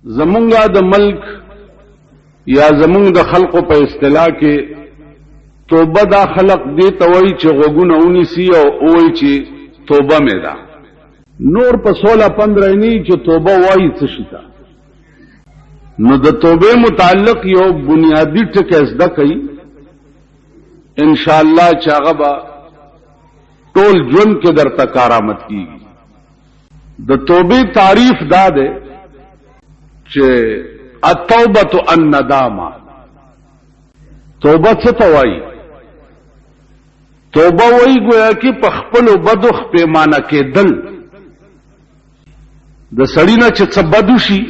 زمونږه د ملک یا زمونږ د خلقو په اصطلاح کې توبه دا خلق دی ته وایي چې غوږونه ونیسي او وایي چې توبه مې ده. نور په 16-15 نه چې توبه وایي څه شي ته. نو د توبه متعلق یو بنیادی ټکی زده کوي ان شاء الله چې هغه به ټول ژوند کې درته کارآمد کیږي. د توبه تعریف دا ده چې التوبه الندامه. توبه څه ته وایي؟ توبه وایي گویا کې په خپل بدو پیمانه کېدل. د سړی نه چې څه بدو شي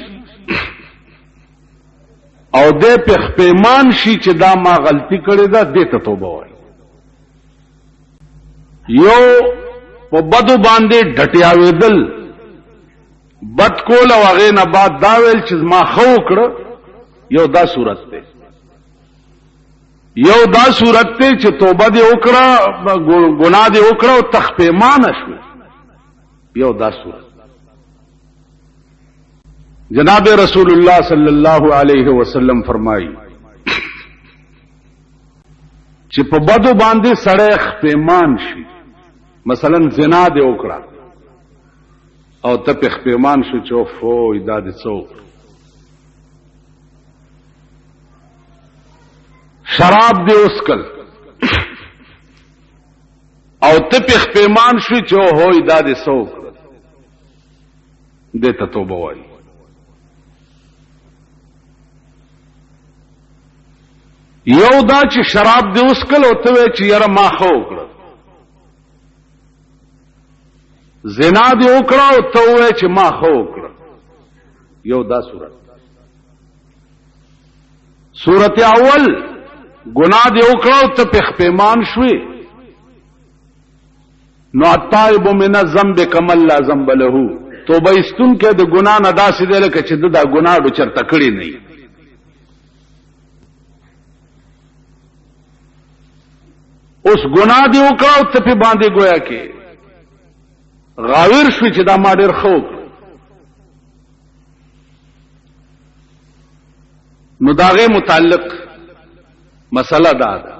او دې په پیمان شي چې دا ما غلطي کړې ده، دې ته توبه وایي. یو په بدو باندې ډټیاوېدل، بد کول او هغه نه بعد دا ویل چې ما خو وکړه، یو دا صورت ده. یو دا صورت ته چې توبه دې وکړه، ګناه دې وکړه او تخپیمانه شو، یو دا صورت. جناب رسول الله صلی الله علیه وسلم فرمایي چې په بدو باندې سړی خپیمان شي، مثلا زنا دې وکړه او ته په خپیمان شو چې اوه دا دې څو، شراب دې وسکل او ته په خپیمان شو چې اوه دا دې څو، دې ته توبه وایي. یو دا چې شراب دې وسکل او ته وایې چې یاره ما خو وکړه، زنا دې وکړه او ته وایې چې ما خو وکړه، یو دا صورت. صورت اول گناہ دې وکړه او ته په خپیمان شوې، نو التائب من الذنب کمن لا ذنب له. توبه استون کې د ګناه نه داسې دی لکه چې دا ګناه ډو چرته کړی نه. اوس ګناه دې وکړه او ته په باندې گویا کې غاویر شوې چې دا ما ډېر ښه وکړه، نو د هغې متعلق مسله دا ده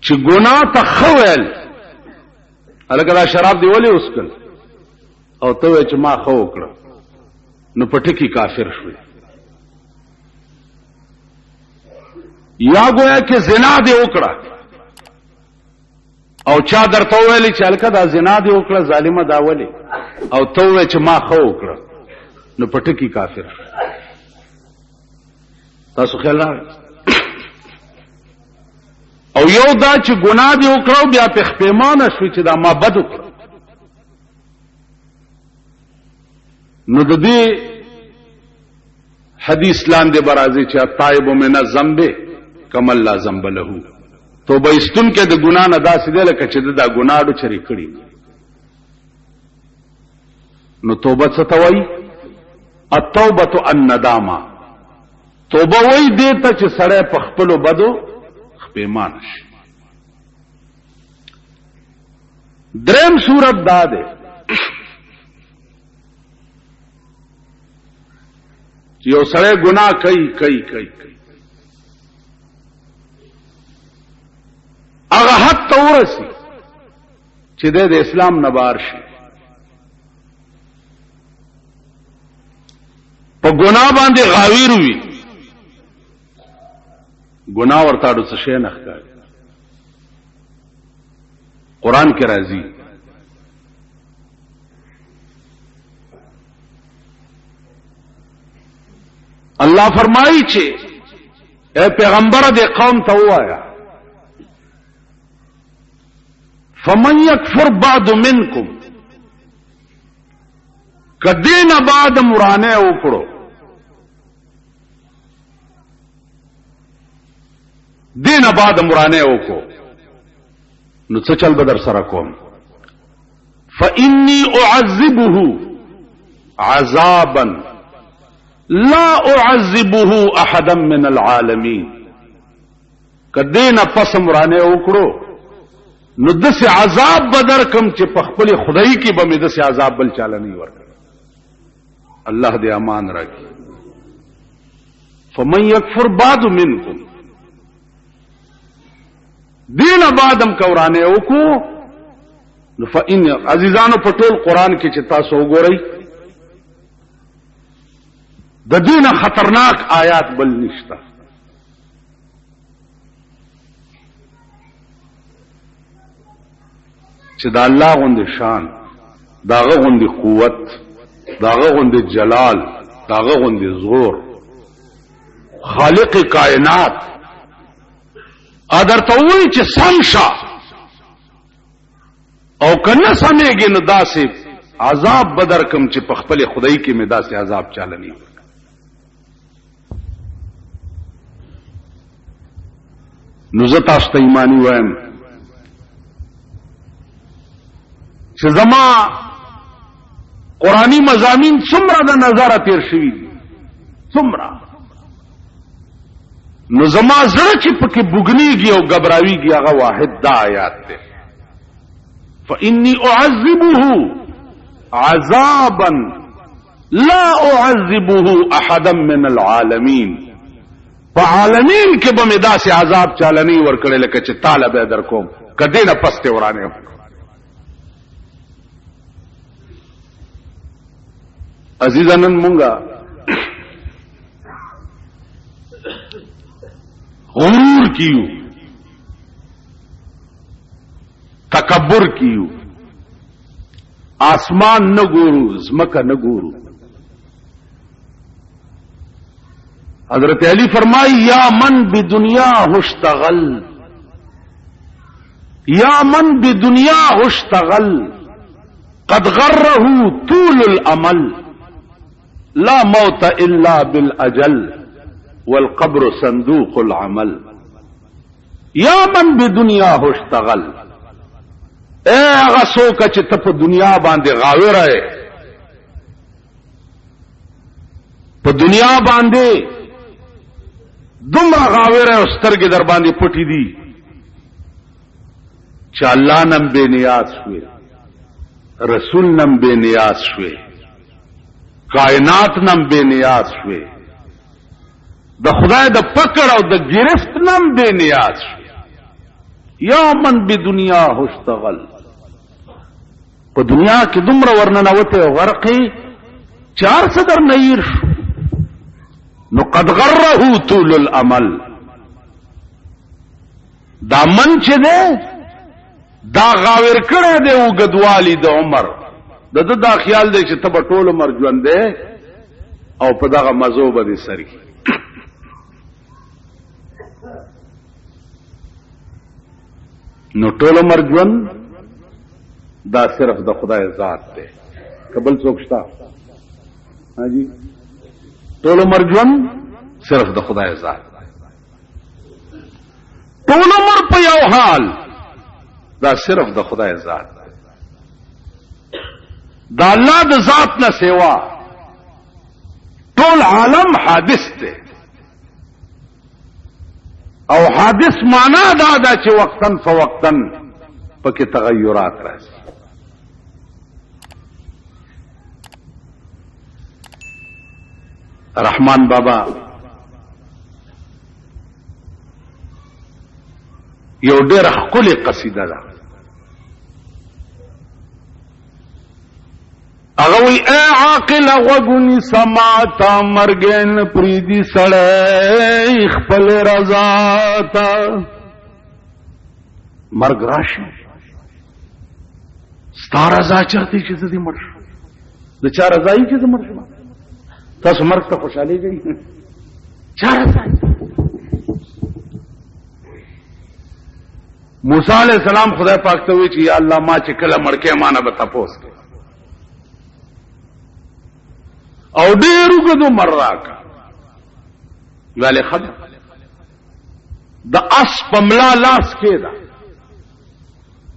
چې ګناه ته ښه ویل، هلکه دا شراب دې ولې وسکل او ته وایې چې ما ښه وکړه، نو په ټکي کافر شوې. یا گویا کې زنا دې وکړه او چا درته ویلي چې هلکه دا زنا دې وکړه ظالمه دا ولې، او ته وایې چې ما ښه وکړه، نو په ټکي کافر شوې. تاسو خیال راغی؟ او یو دا چې ګناه دې وکړه بیا په خپیمانه شوې چې دا ما بد وکړه، نو د دې حدیث لاندې برازي چې التائب من الذنب کمن لا ذنب له. توبه استون کې د ګناه نه داسې دی لکه چې دا ګناه ډو چرې کړي. نو توبه څه ته وایي؟ التوبه الندامه. توبه وایي دې ته چې سړی په خپلو بدو خپیمان شي. دریم صورت دا ده چې یو سړی ګناه کوي هغه حد ته ورسي چې د اسلام نه بار شي، په ګناه باندې غاویر وي، ګناه ورته اړو څه شی نه ښکاري. قرآن کې راځي الله فرمایي چې اے پیغمبر دې قوم ته ووایه فمن یکفر بعد منکم، کدین بعد مرانه وکړو، دین بعد مرانه وکړو، نو څه چل بدر سره کوم؟ فإني أعذبه عذابا لا أعذبه أحدا من العالمين. کدین پس مرانه وکړو نو دسه عذاب بدر کم چې په خپل خدای کې به مې دسه عذاب بل چاله نه ورکړي. الله دې امان راکړي. فمن یکفر بعد منکم، دین بعدم کورانه وکړو نو فإن عزیزانو په ټول قران کې چې تاسو وګورئ د دین خطرناک آیات بل نشته. چې دا الله غوندې شان، داغه غوندې قوت، داغه غوندې جلال، داغه غوندې زور، خالق کائنات ادر ته وایي چې سم شه او کنه سمېږي نو داسې عذاب بدر کم چې په خپل خدای کې مې داسې عذاب چالنی. نو زه تاسو ته ایمانی وایم چې زما قرآنی مضامین څومره د نظره تیر شوي دي، څومره نو زما زړه چې پکې بوګنیږي او غبراویږي هغه واحد دا آیات دی. فإني أعذبه عذابا لا أعذبه أحدا من العالمين، فعالمین کې به مې داسې عذاب چالنی ورکړی لکه چې تاله به در کوم کدی نه پسته ورانه. عزیزانن مونږه غرور کیو، تکبر کیو، آسمان نه ګورو، زمکه نه ګورو. حضرت علی فرمائی یا من بدنیا اشتغل، یا من بدنیا اشتغل قد غره طول الامل لا موت الا بالاجل والقبر صندوق العمل. یا من بدنیا اشتغل، اے هغه څوک چې ته په دنیا باندې غاوی رہے، په دنیا باندې دومره غاوی رہے او سترګې در باندې پټې دي چې الله نم بے نیاز شوي، رسول نم بے نیاز شوي، کائنات نم بے نیاز شوي، د خدای د پکړ او د گرفت نم بے نیاز شوي. یا من بدنیا اشتغل، په دنیا کې دومره ورننوته او غرقي چار صدر نیر شو نو قد غره طول الامل. دا من چې ده دا غاور کړه دی او غدوالی د عمر د دا خیال دی چې تب ټول عمر ژوند دی او په دغه مزو به سری. نو ټول عمر ژوند دا صرف د خدای ذات دی، قبل څوک شته؟ حاجی ټول عمر ژوند صرف د خدای ذات، ټول عمر په یو حال دا صرف د خدای ذات. دا الله د ذات نه سوا ټول عالم حادث دی، او حادث معنا دا ده چې وقتن فوقتن پکې تغیرات راځي. رحمان بابا یو ډېر ښکلې قصیده ده، هغه وی اے عاقل غوږونی سماتا مرګن پریدي سړی خپل رضا تا. مرګ راشي ستا رضا چاته چې دې مړ شو، د چا رضا یې چې دې مړ شو؟ تاسو مرګ ته خوشحالي کوي؟ چا رضا؟ موسی علیہ السلام خدای پاک ته وی چې یا الله ما چې کله مړ کې مانه به تاسو کې او ډېر وګدو مر راکا ویلې خدای د اس پملا لاس کې دا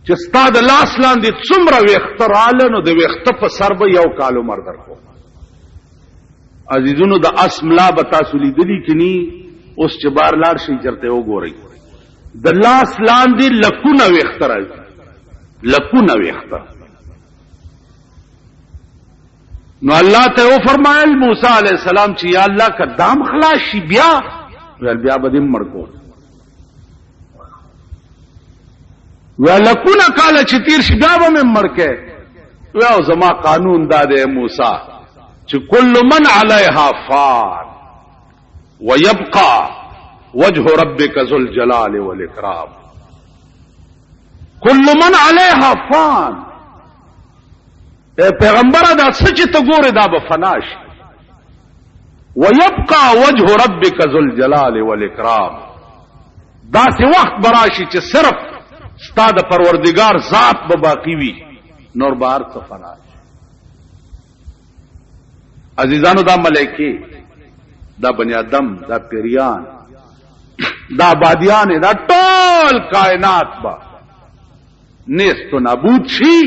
چې ستا د لاس لاندې څومره وختراله نو د وخت په سر به یو کال عمر درکو. عزیزونو د اس ملا به تاسو لیدلی کینی، اوس چې بار لاړ شي چرته وګورئ د لاس لاندې لکونه وختراله، لکونه وخت نو الله ته و فرمایل موسی علیہ السلام چې یا الله کدام خلاص شي بیا ول بیا به دې مړ کو ولکونه کال چې تیر شي بیا به مړ کې او زما قانون داده موسی چې کل من علیها فان ويبقى وجه ربك ذو الجلال والاكرام كل من عليها فان اے پیغمبر دا سچ ته ګوره دا به فنا شي ويبقى وجه ربك ذو الجلال والاكرام دا سی وخت براشي چې صرف ستا د پروردگار ذات به باقی وي نور بار څه فنا شي عزیزانو دا ملائکه دا بنی آدم دا پیریان دا بادیان دا ټول کائنات با نیست و نابود شي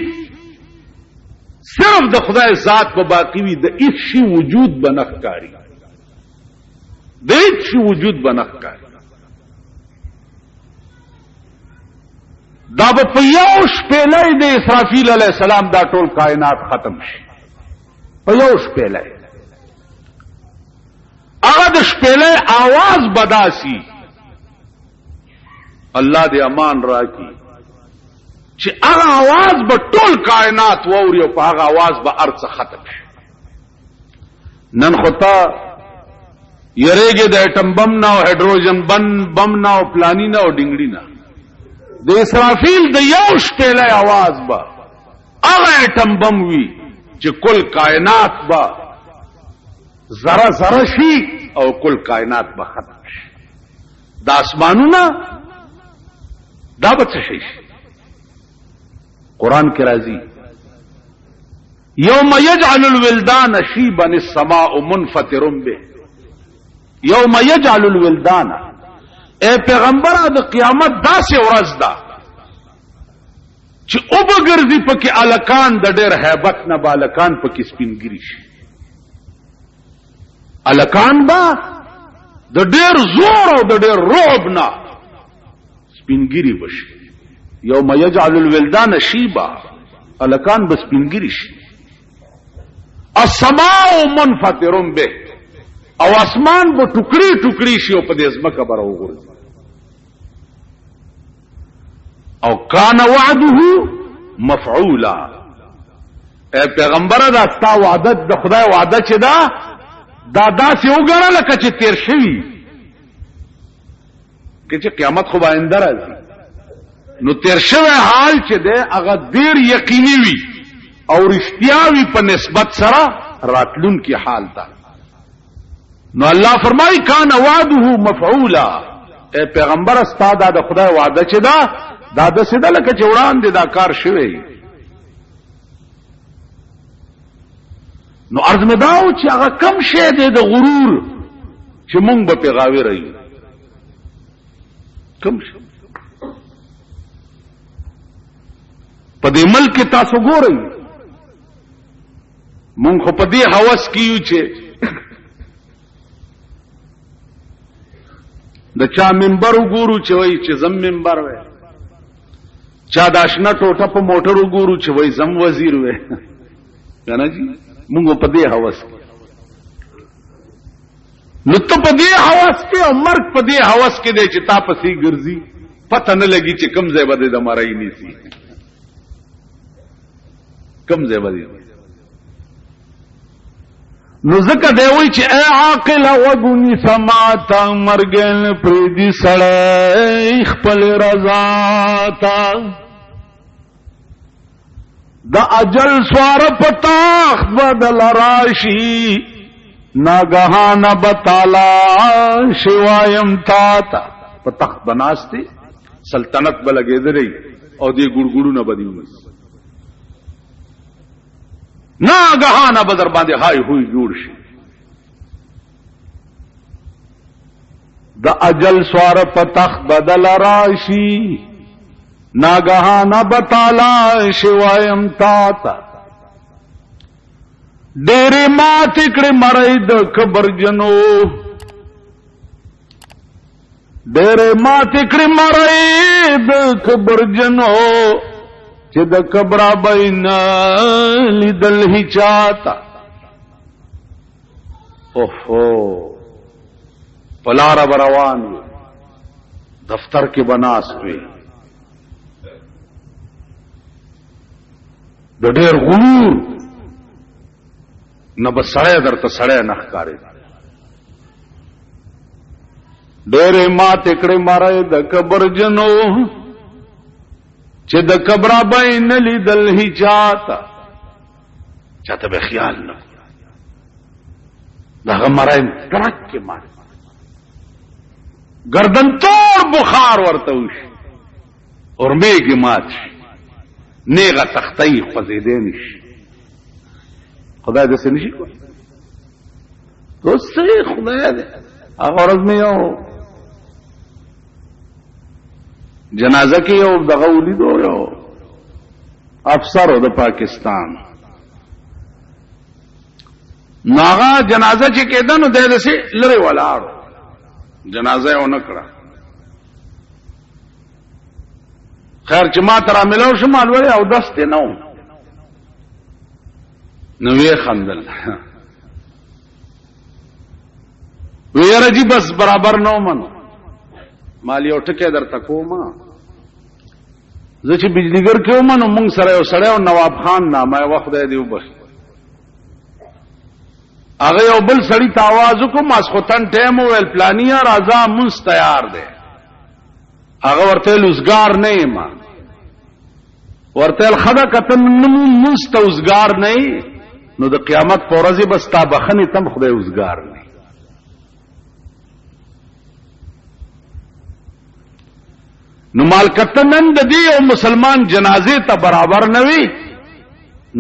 صرف د خدای ذات په باقی وي د هیڅ شي وجود بنخکاری د هیڅ شي وجود بنخکاری دا په یو شپېلې د اسرافیل علیه السلام دا ټول کائنات ختم شي په یو شپېلې هغه د شپېلې आवाज بداسي الله دې امان راکړي چې هغه आवाज به ټول کائنات ووري او په هغه आवाज به ارڅ ختم شي نن خطا یریږي د اټم بم نه او هایدروجن بم نه او پلانی نه او ډنګړی نه د اسرافیل د یو شپېلې आवाज به هغه اټم بم وي چې کل کائنات به ذره ذره شي او کل کائنات به ختم شي د اسمانونو دا به څه شي قران کې راځي یوم یجعل الولدان شیبا السماء منفطر به یوم یجعل الولدان اے پیغمبر د قیامت داسې ورځ ده چې او بغرضی پکې الکان د ډېر hebat نه بالکان پکې سپینګری شي الکان با د ډېر زور او د ډېر رعب نه سپینګری بشي یوم یجعل الولدان شیبا الکان بس سپینګری شي السماء منفطر به او اسمان به ټوکړي ټوکړي شي او په دې ځمکه بر وګوري او کان وعده مفعولا اے پیغمبر دا ستا وعده د خدای وعده چې دا داسې وګڼه لکه چې تیر شوی چې قیامت خو آینده راځي نو تیر شوی حال چې ده هغه ډیر یقیني وي او رښتیا وي په نسبت سره راتلون کی حال ده نو الله فرمایي کان وعده مفعولا اے پیغمبر ستا د خدای وعده چې دا د سیده لکه چې وړاندې دا کار شوی نو عرض مې داو چې هغه کم شی دی د غرور چې مونږ به پیغاوی رہی کم شي په دې ملک تاسو ګورئ مونږ خو په دې هوس کیو چې د چا منبر وګورو چې وای چې زم منبر وای چا داشنا ټوټه په موټر وګورو چې وای زم وزیر وای کنه جی مونږ په دې هوس نو ته په دې هوس کې او مرګ په دې هوس کې دی چې تا پسې ګرځي پته نه لګي چې کم ځای باندې د مړای نیسی کم ځای باندې نو ځکه دی وای چې اے عاقل وګونی سماتا مرګن پردي سړی خپل رضا تا د اجل سوار پتاخ بدل راشي ناګهان بتالا شوایم تا پتاخ بناسته سلطنت بلګېدلې او دې ګړګړو نه بدیو ناګهان بدر باندې هاي ہوئی جوړ شي د اجل سوار پتاخ بدل راشي ناګهان بتالا شوایم تا ډېرې ماتې کړې مړی د کبر جنو ډېرې ماتې کړې مړی د کبر جنو چې د کبره بین لیدل هی چاته اوهو پلار روان دفتر کې بناست وي د ډېر غرور نه به سړی درته سړی نه ښکاري ډېرې ماتې کړې مارای د قبر جنو چې د قبره به یې نه لیدل هیچاته چاته به خیال نه دغه مرای ترک کې مار گردن توڑ بخار ورته وشي اورمې کې مات شي نیغه تختې خوځېدې نشي خدای دې څه نشي کوي دوستي خدای دې هغه ورځ مې یو جنازه کې یو دغه ولیدو یو افسر د پاکستان ناغا جنازه چې کېده نو د سي لری ولاړو جنازه یې ونه کړه خیر چې ما تر عملو شمال وړي او دسته نو وی خندل وی رجی بس برابر نو منو مال یو ټکه درته کومه زه چې بجلیګر کې ومنو مونږ سره یو سړی او نواب خان نامه وخت دی وبخ هغه یو بل سړی ته आवाज وکړ ماسختن ټیم ویل پلانیا راځه مونږ تیار دی هغه ورته لوزګار نه ما ورته خدا کتن مونږ ته وزګار نه نو د قیامت پر ورځ بس تا بخنه تم خدای وزګار نه نو مال کتنن د دې او مسلمان جنازه ته برابر نه وي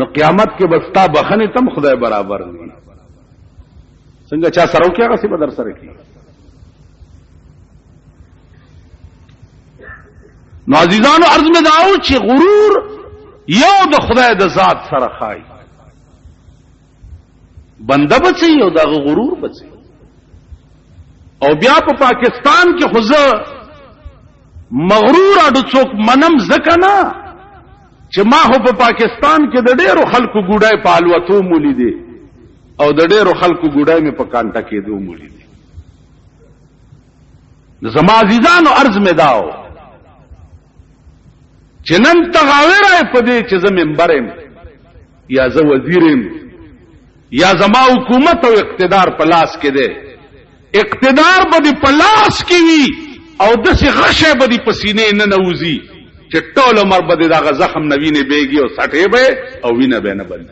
نو قیامت کې بس تا بخنه تم خدای برابر نه څنګه چا سره وکي هغه څه بدر سره کی نو عزیزانو عرض مې داو چې غرور یو د خدای د ذات سره خای بنده بچي یو د غرور بچي او بیا په پاکستان کې خو مغرور اډو څوک منم زکنا چې ما هو په پاکستان کې د ډېرو خلکو ګوډای پالوتو مولي دي او د ډېرو خلکو ګوډای مې په کانټا کې دوه مولي دي زما عزیزانو عرض مې داو چې نن تغاوره په دې چې زه منبرم یا زه وزیرم یا زما حکومت او اقتدار په لاس کې ده اقتدار به په لاس کې وي او دسي غشه به دي پسینې نه نوزي چې ټول عمر به دغه زخم نوینه بیږي او سټې به او وینه به نه بند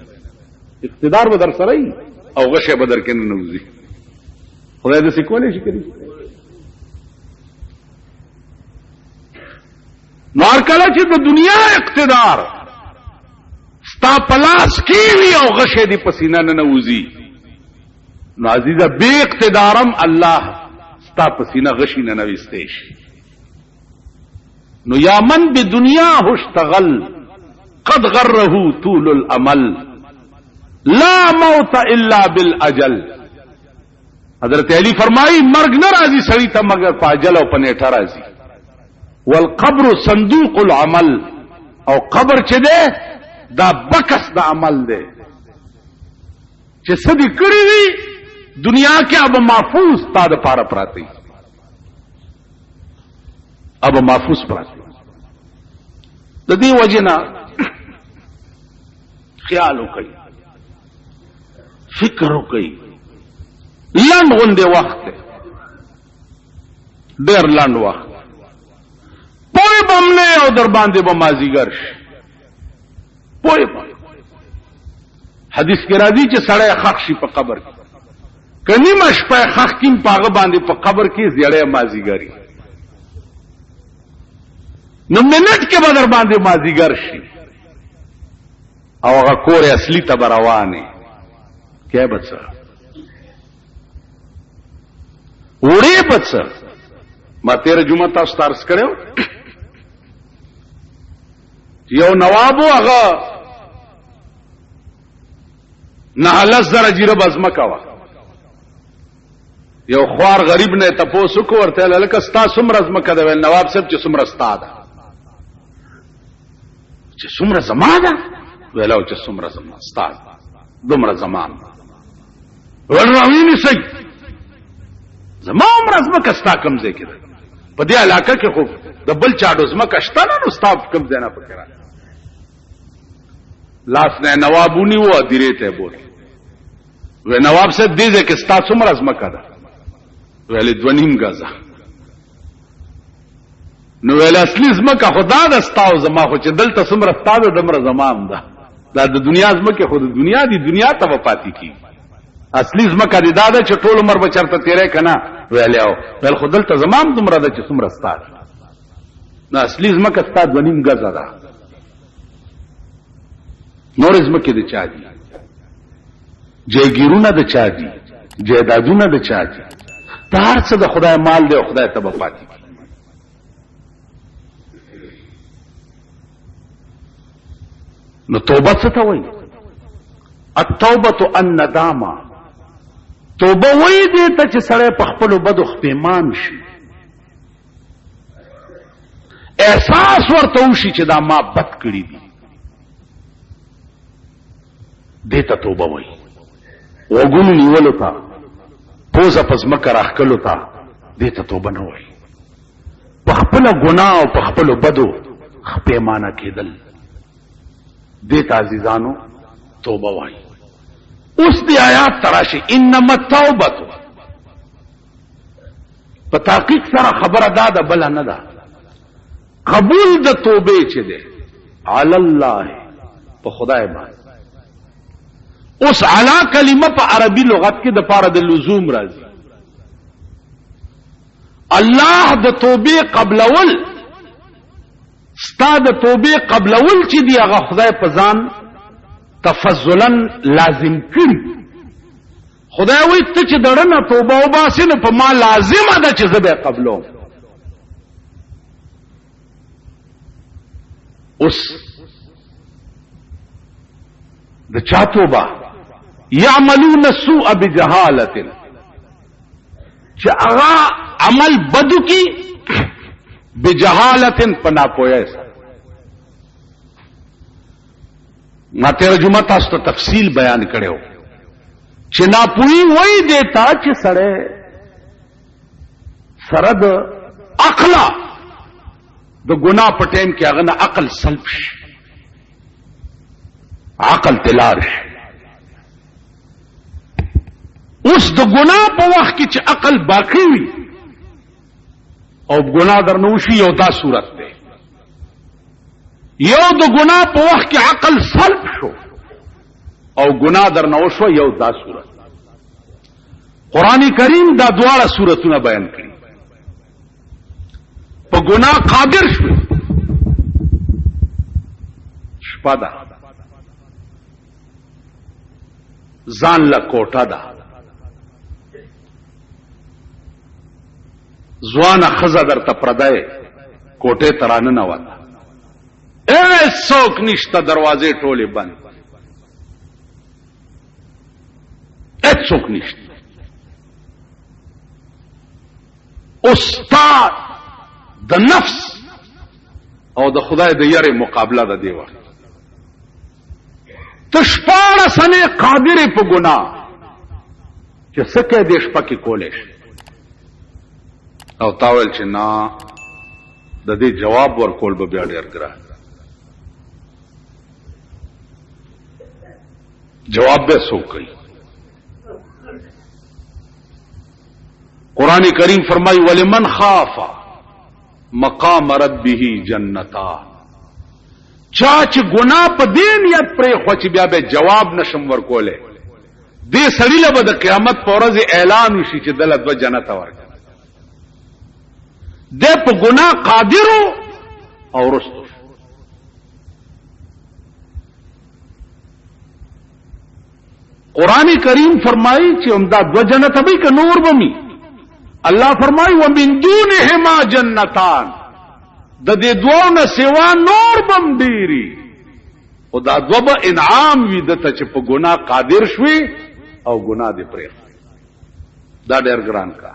اقتدار به در سره او غشه به در کې نه نوزي خدای دې سکولې شي کړی نور کله چې د دنیا اقتدار ستا پلاس کی وی او غشه دي پسینه نه نوزي نو عزیزه بے اقتدارم الله ستا پسینه غشی نه نوستیش نو یا من بدنیا اشتغل قد غره طول الامل لا موت الا بالاجل حضرت علی فرمائی مرگ نہ راضی سړی ته مگر پاجل او پنیټه راضی والقبر صندوق العمل او قبر چې ده دا بکس د عمل ده چې سدي کړی وی دنیا کې اب محفوظ تا د پاره پراتی اب محفوظ پراتی د دې وجنا خیال وکړي فکر وکړي لند غونډه وخت ډېر لند وخت پوی بمنه او در باندې بمازیګر پوی حدیث کې راځي چې سړی خخ شي په قبر کې کني مش په خخ کې پاغه باندې په قبر کې زیړې مازیګری نو منټ کې بدر باندې مازیګر شي او هغه کور اصلي ته روانه کې بچا وړې بچا ما تیر جمعه تاسو ترس کړو یو نوابو هغه نه لزر جیره بزما کاوه یو خوار غریب نه تاسو کو ورته لکه ستا سمره زمکه دا ویل نواب صاحب چې سمره ستا ده چې سمره زما ده ویلو چې سمره زما ستا دومره زمان ورنوینی سی زما عمر ازمکه ستا کم ځای کې ده په دې علاقه کې خو د بل چاډو ځمکه شته نه نو ستا کم ځای نه پکې راځي لاس نه نوابونی و ادیره ته بول و نواب صاحب دې ځکه ستا څومره ځمکه ده ویل 2.5 غزه نو ویل اصلي ځمکه خدا د ستاو زما خو چې دلته څومره ستا ده دمره زمام ده دا د دنیا ځمکه خو د دنیا دی دنیا ته وپاتې کی اصلي ځمکه دی دا ده چې ټول عمر به چرته تیرې کنه ویل خو دلته زمام دومره ده چې څومره ستا ده نو اصلي ځمکه ستا 2.5 غزه ده نور ځمکه د چا دي جایګیرونه د چا دي جایدادونه د چا دي دا هر څه د خدای مال دی او خدای ته به پاتې کی نو توبه څه ته وایي التوبه الندامه توبه وایي دې ته چې سړی په خپلو بدو خپېمان شي احساس ورته وشي چې دا ما بد کړي دي دې ته توبه وایي وګونو نیولو ته پوزه په ځمکه راښکلو ته دې ته توبه نه وایي په خپله ګناه او په خپلو بدو خپېمانه کېدل دې ته عزیزانو توبه وایي اوس دی آیات تراشي انما التوبه په تحقیق سره خبره دا ده بله نه ده قبول د توبې چې دی علی الله په خدای باندې اوس علا کلمه په عربي لغت کې د پاره د لزوم راځي الله د توبې قبلول ستا د توبې قبلول چې دی هغه خدای په ځان تفضلا لازم کړي خدای وایي ته چې دړنه توبه وباسې نو په ما لازمه ده چې زه به قبلوم اوس د چا توبه یعملون السوء بجهاله چې هغه عمل بدو کی بجهاله پنا پوهه سره ما تیر جمعه تاسو ته تفصیل بیان کړو چې ناپوهی وای دیتا چې سره سره د عقل د ګناه په ټیم کې هغه نه عقل سلب شي عقل تلار شي اوس د ګناه په وخت کې چې عقل باقی وي او ګناه درنوشي یو دا صورت ده یو د ګناه په وخت کې عقل سلب شو او ګناه درنوشو یو دا صورت قران کریم دا دواړه صورتونه بیان کړي په ګناه قادر شو شپدا ځان لا کوټه ده ځوانه خزه درته پردای کوټه ترانه نه وته څوک نشته دروازې ټولې بند څوک نشته استاد د نفس او د خدای د یری مقابله ده دی وخت تشپاړه سنه قادر په ګناه چې سکه دې شپه کې کولې او تاول چې نا د دې جواب ورکول به بیا ډیر ګران جواب به سو کوي قرآن کریم فرمائی ولمن خاف مقام ربه جنتان چاچ گناہ په دې نیت پرې خو چې بیا به جواب نشم ورکوله دې سړی له د قیامت په ورځ اعلان وشي چې دله د جنت ورکړه دې په گناہ قادر او رستو قرآن کریم فرمائی چې همدا دو جنت به ک نور بمی الله فرمائی ومن دونهما جنتان د دې دوه نه سوا نور بم ډیری خدا دوه انعام وی دته چې په ګناه قادر شوي او ګناه دې پرې دا ډېر ګران کا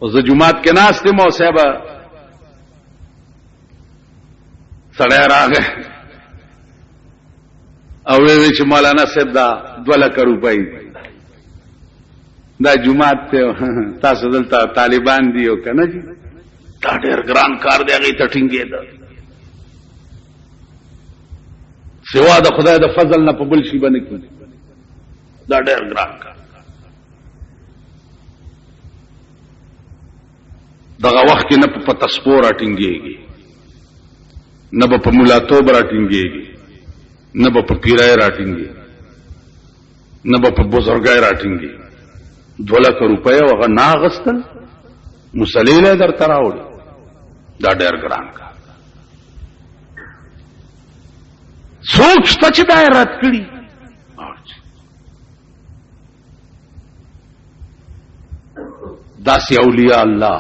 او زه جمعات کې ناستم او صاحب سړی راغی او وی چې مولانا صاحب دا 2 لک روپۍ دا جمعات ته تاسو دلته طالبان دی او کنه جی دا ډېر ګران کار دی هغه ته ټینګې ده سوا د خدای د فضل نه په بل شي باندې کیږي دا ډېر ګران کار دغه وخت کې نه په تسپور اټینګيږي نه په مولاتوب راټینګيږي نه په پیرای راټینګي نه په بزرګای راټینګي 2 لک روپۍ هغه ناغستل مصلیله در تراوړي دا ډېر ګران کار څوک شته چې دا رات کړي داسې اولیاء الله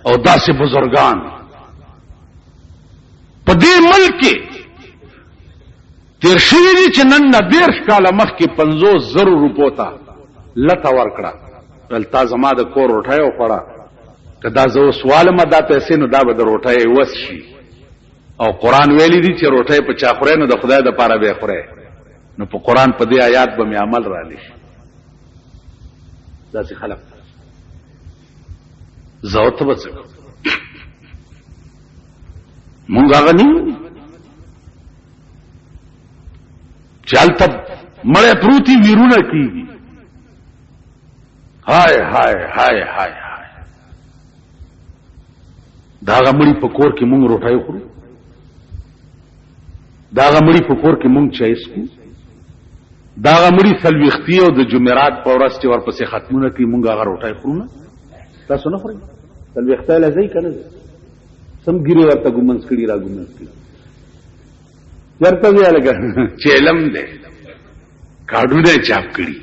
او داسې بزرگان په دې ملک کې تیر شوی دي چې نن 90 کاله مخکې 50,000 روپو ته لته ورکړه دلته زما د کور روټۍ وخوړه که دا زه سوال ما دا پیسې نو دا به د روټۍ وس شي او قرآن ویلی دي چې روټۍ په چا خورې نو د خدای د پاره به خورې نو په قرآن په دې آیات به مې عمل را لشي داسې خلق زه ته به څه کوم مونږ هغه نه چې هلته مړی پروتي ویرونه کېږي هاي هاي هاي هاي هاي دا هغه مړي په کور کې مونږ روټۍ خورو دا هغه مړي په کور کې مونږ چای څښو دا هغه مړي څلوېښتي او د جمعرات په ورځ چې ورپسې ختمونه کوي مونږ هغه روټۍ خورو نه تاسو نه خورئ څلوېښتی له ځئ که نه ځئ سم ګیرې ورته ګمنځ کړي را ګمنځ کړي چېرته ځې هلکه چې علم دی کارډونه یې چاپ کړي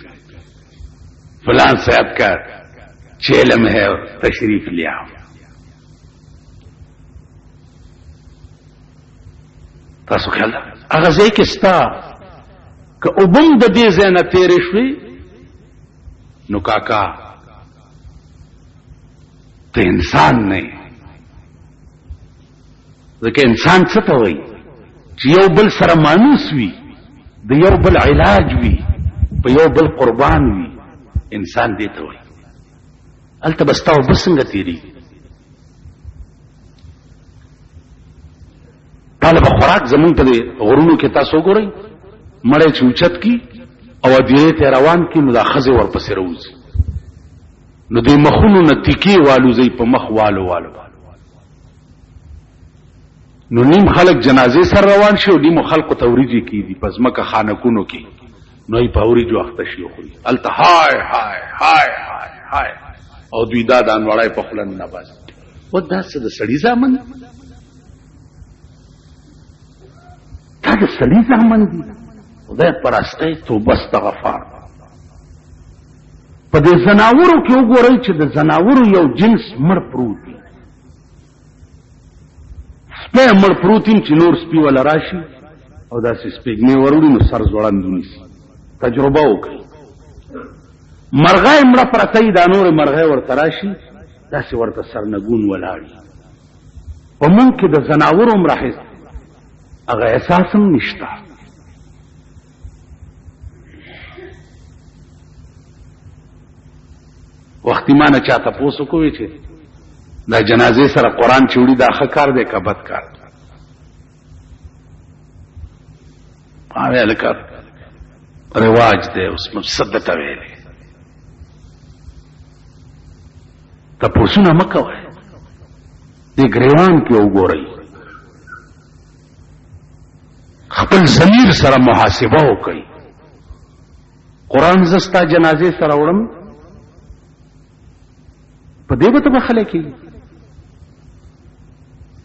فلان صاحب کا چیلم ہے اور تشریف لیا تاسو خیال هغه ځای کې ستا که اوبم د دې ځای نه تېرې شوې نو کاکا ته انسان نه ځکه انسان څه ته وایي چې یو بل سره مانوس وي د یو بل علاج وي په یو بل قربان وي انسان دې ته وایي هلته به ستا اوبه څنګه تېرېږي طالب خوراک زمونږ په دې غرونو کې تاسو وګورئ مړی چې اوچت کي او ادیرې ته روان کي نو دا ښځې ورپسې راوځي نو دې مخونو نه تیکې والوځئ په مخ والو نو نیم خلک جنازې سره روان شي او نیمو خلکو ته وریجې کېدي په ځمکه خانکونو کې نو یې په وریجو اخته شي وخوري هلته هاي هاي هاي هاي هاي او دوی دا دانوړی په خوله نه باسي و دا څه د سړي زامن دا د سړي زامن دي خدای پرستی توبه استغفار په دې زناورو کې وګورئ چې د زناورو یو جنس مړ پروت دی سپی مړ پروت یم چې نور سپي وله راشي او داسې سپېږمې وروړي نو سر ځوړند ونیسي تجربه وکړي مرغۍ مړه پرته یي دا نورې مرغۍ ورته راشي داسې ورته سرنګون ولاړي په مونږ کې د زناورو هم راحس هغه احساس هم نشته وختي ما نه چا تپوس وکړی چې دا جنازې سره قرآن چې وړي دا ښه کار دی که بد کار ما ویل لکه رواج دی اوس څه درته ویلې تپوسونه مه کوئ دې ګریوان کې وګورئ خپل ضمیر سره محاسبه وکړئ قرآن زه ستا جنازې سره وړم په دې به ته بخلی کېږي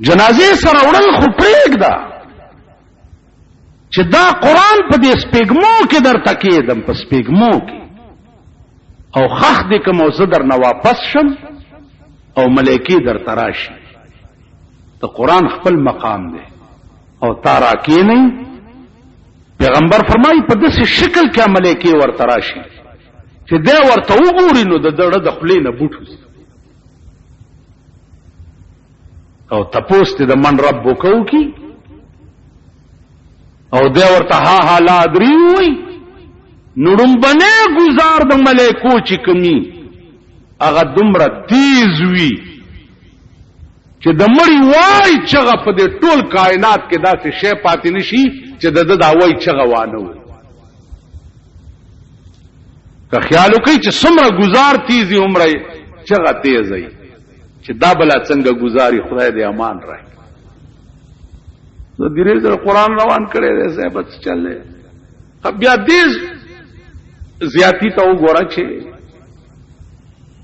جنازې سره وړل خو پرېږده چې دا قرآن په دې سپېږمو کې درته کېدم په سپېږمو کې او خخ دې کوم او زه درنه واپس شم او ملایکې درته راشي د قرآن خپل مقام دی او تا راکېنئ پیغمبر فرمایي په داسې شکل کې ملایکې ورته راشي چې دی ورته وګوري نو د دړه د خولې نه بوټ وځي او تپوس ته د من رب وکړو کی او دی ورته ها لا ادري وي نړم بنه گزار د ملائکو چې کمی هغه دومره تیز وي چې د مړی وای چغه په دې ټول کائنات کې داسې شی پاتې نشي چې د وای چغه وانه وي. که خیال وکړي چې څومره گزار تیزي عمره چغه تیز وي چې دا بلا څنګه گزاري خدای دې امان راکړي. نو دې زره قرآن روان کړي دې صاحب چلې بیا دې زیاتی ته وګوره چې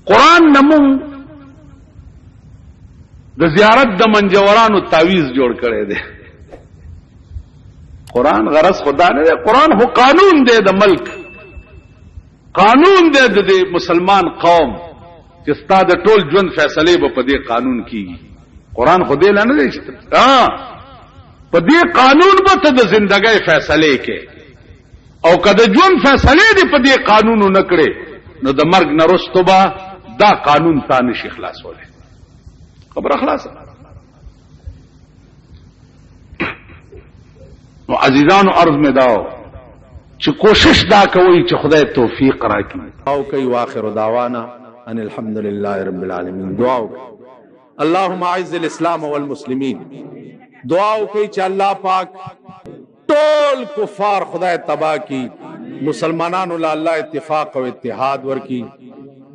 قرآن نمون د زیارت د منجورانو تعویز جوړ کړي دي. قرآن غرض خدا نه دی، قرآن هو قانون دی د ملک، قانون دی د مسلمان قوم چې ستا د ټول ژوند فیصله به په دې قانون کیږي. قرآن خو دې نه دی په دې قانون به ته د زندګۍ فیصله کې او کله ژوند فیصله دې په دې قانونو نه کړي نو د مرګ نه وروسته به دا قانون تا نشي خلاصولی. خبره خلاصه. نو عزیزانو عرض میں داو چې کوشش دا کوي چې خدای توفیق راکړي. او کوي واخر دعوانا ان الحمد لله رب العالمین. دعا اللهم اعز الاسلام والمسلمین. دعا کوي چې الله پاک ټول کفار خدای تباہ کی، مسلمانانو له الله اتفاق او اتحاد ورکی.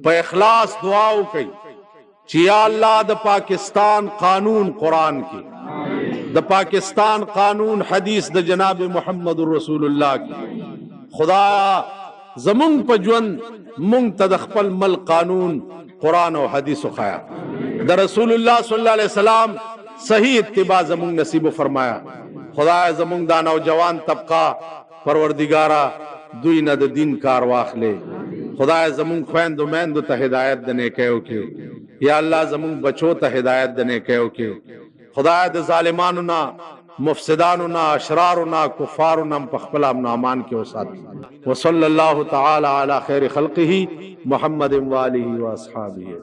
په اخلاص دعا کوي چې یا الله د پاکستان قانون قرآن کی، د پاکستان قانون حدیث د جناب محمد رسول الله کی. خدا زمون په ژوند مونږ ته د خپل ملک قانون قرآن او حدیث خیا، د رسول الله صلی الله علیه وسلم صحیح اتباع زمون نصیب فرمایا. خدای زمون دا نوجوان طبقه پروردگارا دوی نه د دین کار واخلې. خدای زمون خويندو میندو ته هدایت د نیکیو کې، یا الله زمون بچو ته هدایت د نیکیو کې. خدای د ظالمانو نه، مفسدانو نه، اشرارو نه، کفارو نه په خپل امن او امان کې وساتي. وصلی الله تعالی علی خیر خلقه محمد و آله و اصحابہ.